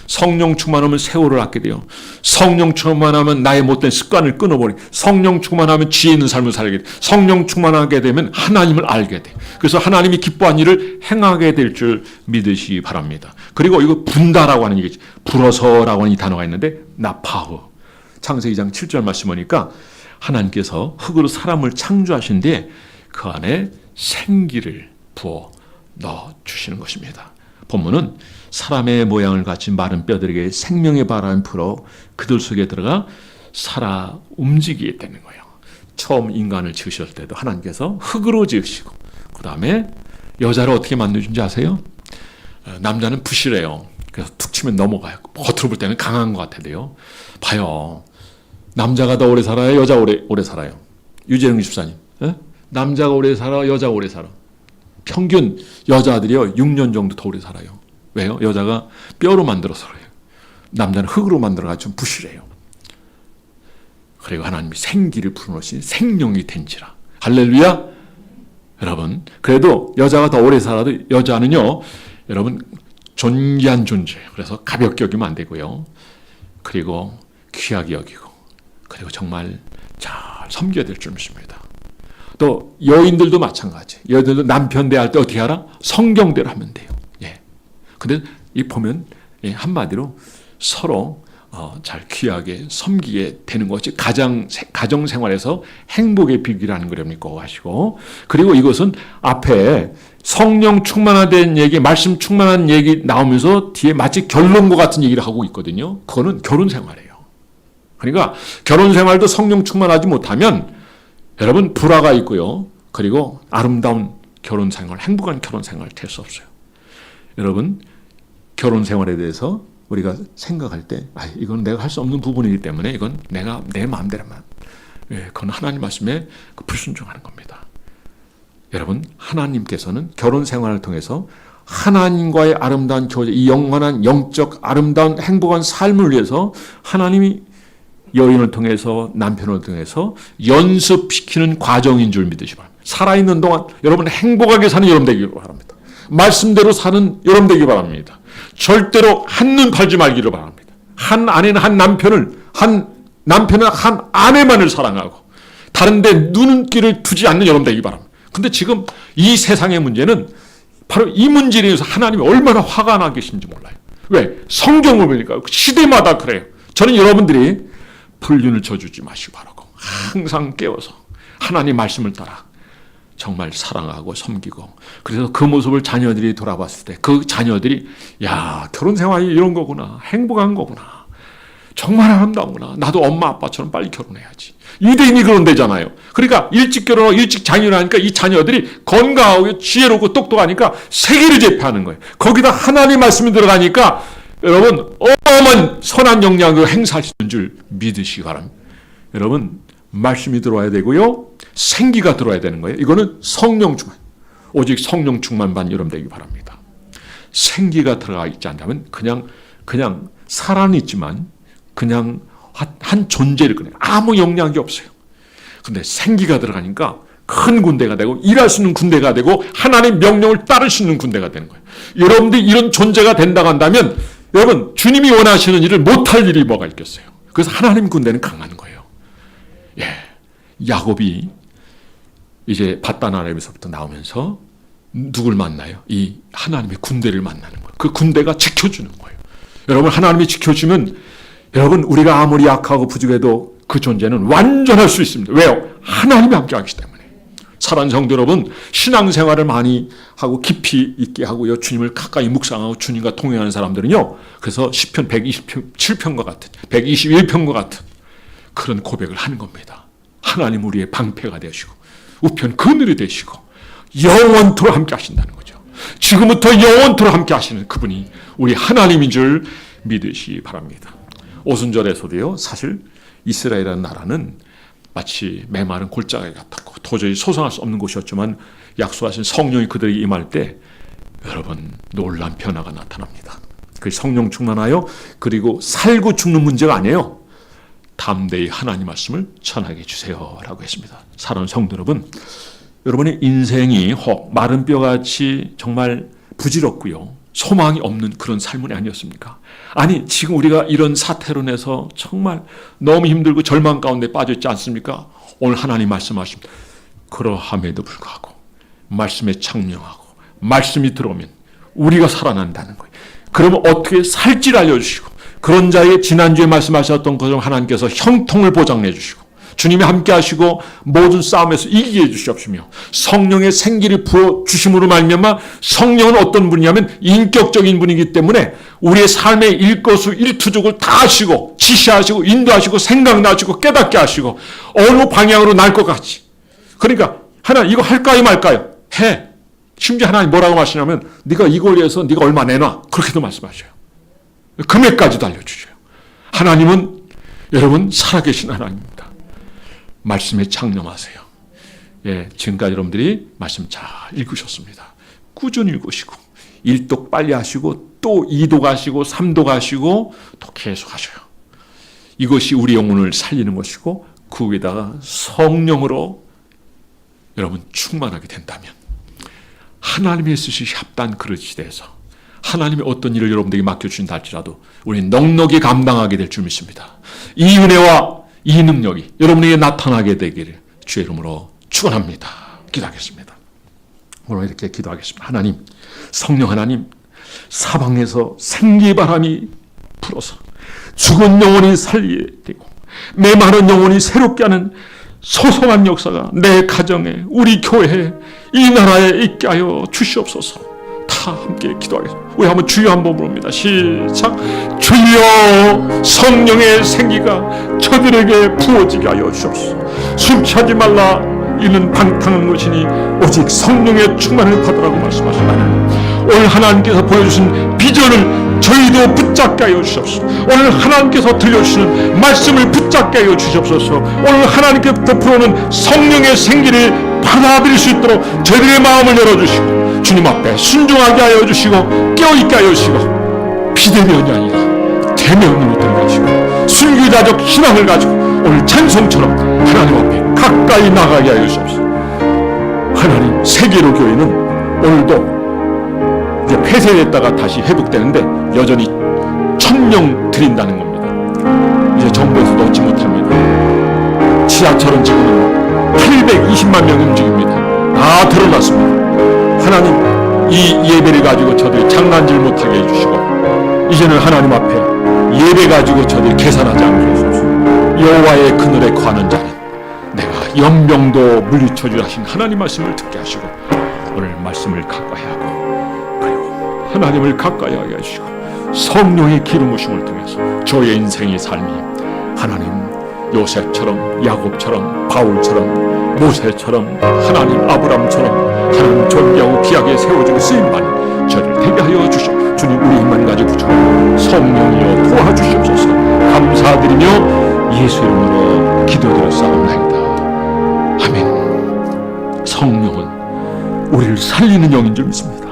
성령 충만하면 세월을 갖게 돼요. 성령 충만하면 나의 못된 습관을 끊어버리고 성령 충만하면 지혜 있는 삶을 살게 돼요. 성령 충만하게 되면 하나님을 알게 돼요. 그래서 하나님이 기뻐한 일을 행하게 될 줄 믿으시기 바랍니다. 그리고 이거 분다라고 하는 얘기죠. 불어서라고 하는 이 단어가 있는데 나파흐. 창세기 2장 7절 말씀 보니까 하나님께서 흙으로 사람을 창조하신 뒤에 그 안에 생기를 부어 넣어주시는 것입니다. 본문은 사람의 모양을 가진 마른 뼈들에게 생명의 바람을 불어 그들 속에 들어가 살아 움직이게 되는 거예요. 처음 인간을 지으셨을 때도 하나님께서 흙으로 지으시고 그 다음에 여자를 어떻게 만드신지 아세요? 남자는 부실해요. 그래서 툭 치면 넘어가요. 겉으로 볼 때는 강한 것 같아도요. 봐요. 남자가 더 오래 살아요? 여자가 오래 살아요? 유재영 집사님. 남자가 오래 살아? 여자가 오래 살아? 평균 여자들이요 6년 정도 더 오래 살아요. 왜요? 여자가 뼈로 만들어서 그래요. 남자는 흙으로 만들어가지고 좀 부실해요. 그리고 하나님이 생기를 불어넣으신 생명이 된지라. 할렐루야. 여러분 그래도 여자가 더 오래 살아도 여자는요 여러분 존귀한 존재예요. 그래서 가볍게 여기면 안 되고요. 그리고 귀하게 여기고 그리고 정말 잘 섬겨야 될 줄 믿습니다. 또 여인들도 마찬가지. 여인들도 남편 대할 때 어떻게 하라? 성경대로 하면 돼요. 예. 근데 이 보면 한마디로 서로 잘 귀하게 섬기게 되는 것이 가정 생활에서 행복의 비결이라는 걸 믿고 하시고 그리고 이것은 앞에 성령 충만화된 얘기, 말씀 충만한 얘기 나오면서 뒤에 마치 결론과 같은 얘기를 하고 있거든요. 그거는 결혼 생활이에요. 그러니까 결혼 생활도 성령 충만하지 못하면 여러분 불화가 있고요. 그리고 아름다운 결혼 생활, 행복한 결혼 생활을 될 수 없어요. 여러분 결혼 생활에 대해서 우리가 생각할 때 이건 내가 할 수 없는 부분이기 때문에 이건 내가 내 마음대로만 그건 하나님 말씀에 불순종하는 겁니다. 여러분 하나님께서는 결혼 생활을 통해서 하나님과의 아름다운 교제, 이 영원한 영적 아름다운 행복한 삶을 위해서 하나님이 여인을 통해서 남편을 통해서 연습시키는 과정인 줄 믿으시 바랍니다. 살아있는 동안 여러분 행복하게 사는 여러분 되기를 바랍니다. 말씀대로 사는 여러분 되기를 바랍니다. 절대로 한눈 팔지 말기를 바랍니다. 한 아내는 한 남편은 한 아내만을 사랑하고 다른 데 눈길을 두지 않는 여러분 되기 바랍니다. 근데 지금 이 세상의 문제는 바로 이 문제에 대해서 하나님이 얼마나 화가 나 계신지 몰라요. 왜? 성경을 보니까 시대마다 그래요. 저는 여러분들이 불륜을 저주지 마시기 바라고 항상 깨워서 하나님 말씀을 따라 정말 사랑하고 섬기고, 그래서 그 모습을 자녀들이 돌아봤을 때 그 자녀들이 야, 결혼 생활이 이런 거구나, 행복한 거구나, 정말 아름다운구나, 나도 엄마 아빠처럼 빨리 결혼해야지. 유대인이 그런 데잖아요. 그러니까 일찍 결혼하고 일찍 자녀를 하니까 이 자녀들이 건강하고 지혜롭고 똑똑하니까 세계를 제패하는 거예요. 거기다 하나님 말씀이 들어가니까 여러분 어마어마한 선한 영향을 행사할 수 있는 줄 믿으시기 바랍니다. 여러분 말씀이 들어와야 되고요, 생기가 들어와야 되는 거예요. 이거는 성령 충만, 오직 성령 충만만 여러분 되기 바랍니다. 생기가 들어가 있지 않다면 그냥 살아는 있지만 그냥 한 존재를 그냥 아무 영향이 없어요. 근데 생기가 들어가니까 큰 군대가 되고 일할 수 있는 군대가 되고 하나님의 명령을 따를 수 있는 군대가 되는 거예요. 여러분들이 이런 존재가 된다고 한다면 여러분 주님이 원하시는 일을 못할 일이 뭐가 있겠어요. 그래서 하나님 군대는 강한 거예요. 예, 야곱이 이제 밧단 아람에서부터 나오면서 누굴 만나요? 이 하나님의 군대를 만나는 거예요. 그 군대가 지켜주는 거예요. 여러분 하나님이 지켜주면 여러분 우리가 아무리 약하고 부족해도 그 존재는 완전할 수 있습니다. 왜요? 하나님이 함께 하시기 때문에. 사랑하는 성도 여러분, 신앙생활을 많이 하고 깊이 있게 하고요, 주님을 가까이 묵상하고 주님과 동행하는 사람들은요, 그래서 시편 127편과 같은 121편과 같은 그런 고백을 하는 겁니다. 하나님 우리의 방패가 되시고 우편 그늘이 되시고 영원토록 함께 하신다는 거죠. 지금부터 영원토록 함께 하시는 그분이 우리 하나님인 줄 믿으시기 바랍니다. 오순절에서도요, 사실 이스라엘이라는 나라는 마치 메마른 골짜기 같았고 도저히 소성할 수 없는 곳이었지만 약속하신 성령이 그들에게 임할 때 여러분 놀라운 변화가 나타납니다. 그 성령 충만하여 그리고 살고 죽는 문제가 아니에요. 담대히 하나님 말씀을 전하게 해주세요 라고 했습니다. 사랑하는 성도 여러분, 여러분의 인생이 마른 뼈같이 정말 부질없고요, 소망이 없는 그런 삶은 아니었습니까? 아니 지금 우리가 이런 사태로 인해서 정말 너무 힘들고 절망 가운데 빠져있지 않습니까? 오늘 하나님 말씀하십니다. 그러함에도 불구하고 말씀에 창명하고 말씀이 들어오면 우리가 살아난다는 거예요. 그러면 어떻게 살지를 알려주시고, 그런 자에게 지난주에 말씀하셨던 것처럼 하나님께서 형통을 보장해 주시고 주님이 함께 하시고 모든 싸움에서 이기게 해주시옵시며 성령의 생기를 부어주심으로 말미암아, 성령은 어떤 분이냐면 인격적인 분이기 때문에 우리의 삶의 일거수일투족을 다 하시고 지시하시고 인도하시고 생각나시고 깨닫게 하시고 어느 방향으로 날 것 같이, 그러니까 하나님 이거 할까요 말까요? 해. 심지어 하나님 뭐라고 하시냐면 네가 이걸 위해서 네가 얼마 내놔, 그렇게도 말씀하셔요. 금액까지도 알려주셔요. 하나님은 여러분 살아계신 하나님입니다. 말씀에 창념하세요. 예, 지금까지 여러분들이 말씀 잘 읽으셨습니다. 꾸준히 읽으시고 1독 빨리 하시고 또 2독 하시고 3독 하시고 또 계속 하셔요. 이것이 우리 영혼을 살리는 것이고 그 위에다가 성령으로 여러분 충만하게 된다면 하나님의 쓰시 합단 그릇이 돼서 하나님의 어떤 일을 여러분들에게 맡겨주신다 할지라도 우리는 넉넉히 감당하게 될 줄 믿습니다. 이 은혜와 이 능력이 여러분에게 나타나게 되기를 주의 이름으로 축원합니다. 기도하겠습니다. 오늘 이렇게 기도하겠습니다. 하나님, 성령 하나님, 사방에서 생기의 바람이 불어서 죽은 영혼이 살리게 되고 메마른 영혼이 새롭게 하는 소소한 역사가 내 가정에, 우리 교회에, 이 나라에 있게 하여 주시옵소서. 다 함께 기도하겠습니다. 우리 한번 주여 한번 부릅니다. 시작. 주여, 성령의 생기가 저들에게 부어지게 하여 주옵소서. 술 취하지 말라, 이는 방탕한 것이니 오직 성령의 충만을 받으라고 말씀하신다는 오늘 하나님께서 보여주신 비전을 저희도 붙잡게 하여 주시옵소서. 오늘 하나님께서 들려주시는 말씀을 붙잡게 하여 주시옵소서. 오늘 하나님께서 풀어오는 성령의 생기를 받아들일 수 있도록 저희들의 마음을 열어주시고 주님 앞에 순종하게 하여 주시고 깨어있게 하여 주시고 비대면이 아니라 대면으로 들어가시고 순교자적 신앙을 가지고 오늘 찬송처럼 하나님 앞에 가까이 나가게 하여 주시옵소서. 하나님, 세계로 교회는 오늘도 이제 폐쇄됐다가 다시 회복되는데 여전히 1000명 드린다는 겁니다. 이제 정부에서도 얻지 못합니다. 지하철은 지금은 820만 명 움직입니다. 다 드러났습니다. 하나님, 이 예배를 가지고 저들이 장난질 못하게 해주시고, 이제는 하나님 앞에 예배 가지고 저들이 계산하지 않게 해주시옵소서. 여호와의 그늘에 거하는 자는 내가 연병도 물리쳐주라 하신 하나님 말씀을 듣게 하시고, 오늘 말씀을 가까이 하고, 그리고 하나님을 가까이 하게 해주시고, 성령의 기름 부심을 통해서 저의 인생의 삶이 하나님 요셉처럼, 야곱처럼, 바울처럼, 모세처럼, 하나님 아브람처럼 하나님 존귀하고 귀하게 세워지고 쓰임받는 저를 되게 하여 주시옵소서. 주님, 우리 힘만 가지고 붙잡고 성령이여 도와주시옵소서. 감사드리며 예수 이름으로 기도드렸사옵나이다. 아멘. 성령은 우리를 살리는 영인 줄 믿습니다.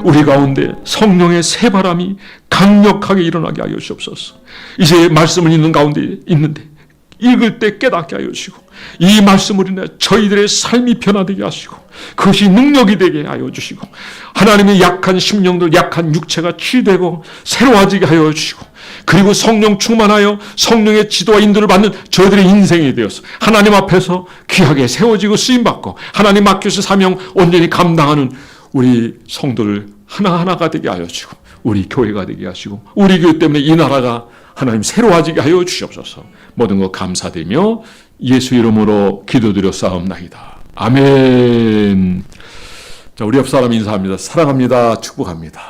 우리 가운데 성령의 새바람이 강력하게 일어나게 하여 주옵소서. 이제 말씀을 읽는 가운데 있는데 읽을 때 깨닫게 하여 주시고, 이 말씀으로 인해 저희들의 삶이 변화되게 하시고, 그것이 능력이 되게 하여 주시고, 하나님의 약한 심령들, 약한 육체가 치유되고 새로워지게 하여 주시고, 그리고 성령 충만하여 성령의 지도와 인도를 받는 저희들의 인생이 되어서 하나님 앞에서 귀하게 세워지고 쓰임받고 하나님 맡겨주신 사명 온전히 감당하는 우리 성도들 하나하나가 되게 하여 주시고, 우리 교회가 되게 하시고, 우리 교회 때문에 이 나라가 하나님 새로워지게 하여 주시옵소서. 모든 것 감사드리며 예수 이름으로 기도드렸사옵나이다. 아멘. 자, 우리 옆 사람 인사합니다. 사랑합니다. 축복합니다.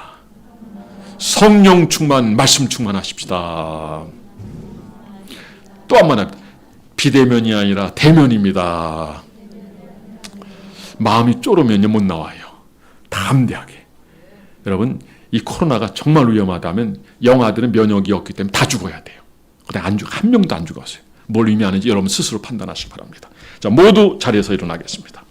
성령 충만, 말씀 충만하십시다. 또 한 번 합니다. 비대면이 아니라 대면입니다. 마음이 쫄으면 못 나와요. 담대하게. 여러분, 이 코로나가 정말 위험하다면 영아들은 면역이 없기 때문에 다 죽어야 돼요. 근데 한 명도 안 죽었어요. 뭘 의미하는지 여러분 스스로 판단하시기 바랍니다. 자, 모두 자리에서 일어나겠습니다.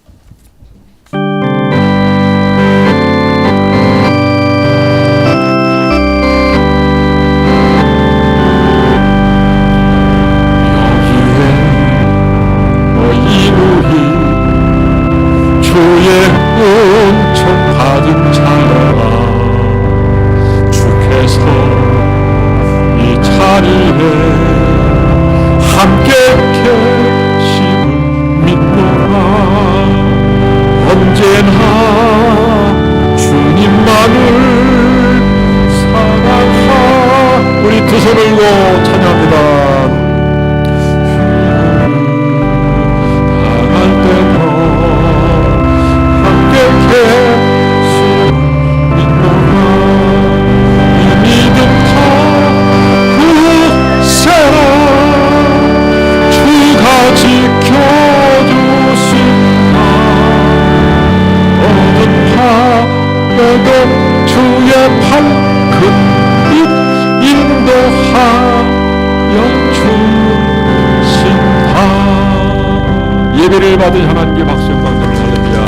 예배를 받은 하나님께 박수 영광 드립니다.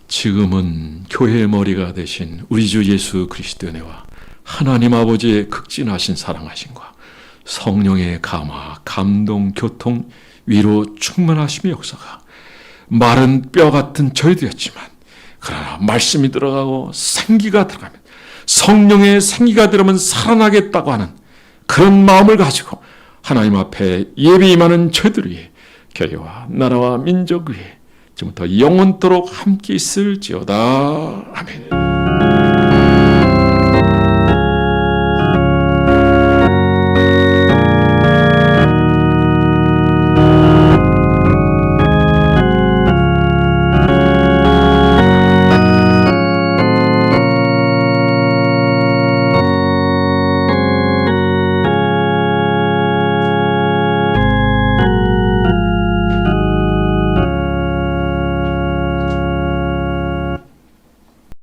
지금은 교회의 머리가 되신 우리 주 예수 그리스도의 은혜와 하나님 아버지의 극진하신 사랑하심과 성령의 감화, 감동, 교통, 위로 충만하심의 역사가 마른 뼈 같은 저희들이었지만, 그러나 말씀이 들어가고 생기가 들어가면, 성령의 생기가 들어오면 살아나겠다고 하는 그런 마음을 가지고 하나님 앞에 예배 임하는 저희들 위해 교회와 나라와 민족 위에 지금부터 영원토록 함께 있을지어다. 아멘.